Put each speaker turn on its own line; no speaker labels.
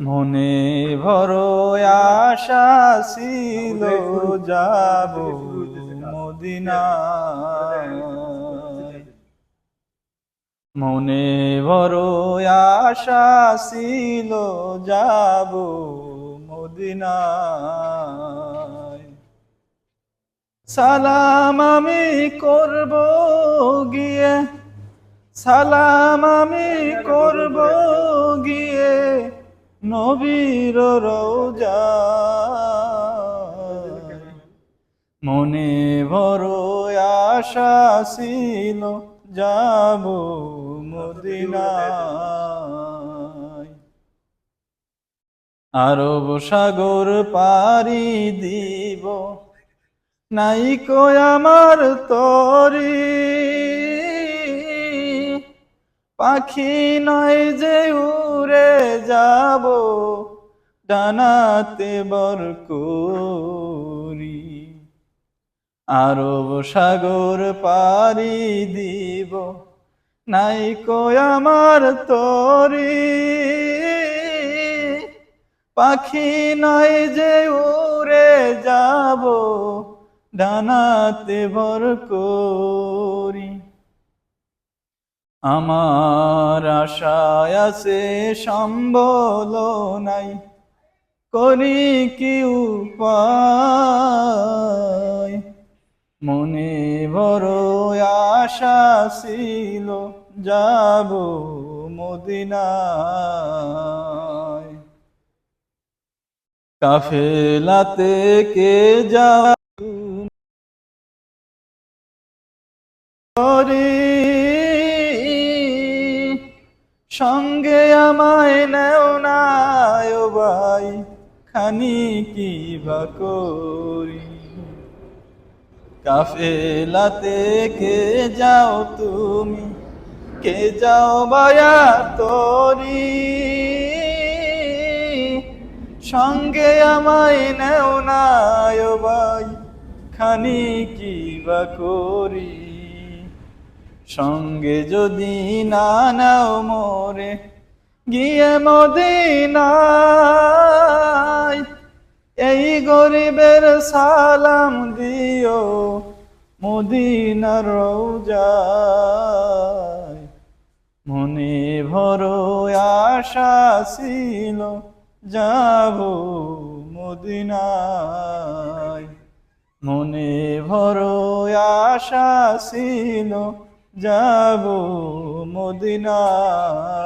মনে বড় আশা ছিল যাব মদিনায়, মনে বড় আশা ছিল যাব মদিনায়। সালাম আমি করব গিয়ে, সালাম আমি করব গিয়ে নবীর রওজায়। মনে বড় আশা ছিল যাব মদিনায়। আরব সাগর পাড়ি দিব, নাইকো আমার তরি, পাখি নয় যে উড়ে যাব ডানাতে বর করি। আরব সাগর পাড়ি দিব, নাইকো আমার তরি, পাখি নয় যে উড়ে যাব ডানাতে ভর করি। আমার আশায় আছে সম্বল নাই, করি কি উপায়। মনে বড় আশা ছিল যাব মদিনায়। কাফেলাতে কে যাওয়া সঙ্গে আমায় নেও না ও ভাই, খানি কি বা করি। কাফেলাতে কে যাও তুমি, কে যাও বায়া তোরি, সঙ্গে আমায় নেও না ও ভাই, খানি কি বা করি। সঙ্গে যদি না নাও মোরে গিয়ে মদিনায়, এই গরিবের সালাম দিও মদিনার রওজায়। মনে বড় আশা ছিল যাব মদিনায়, মনে বড় আশা ছিল যাব মদিনায়।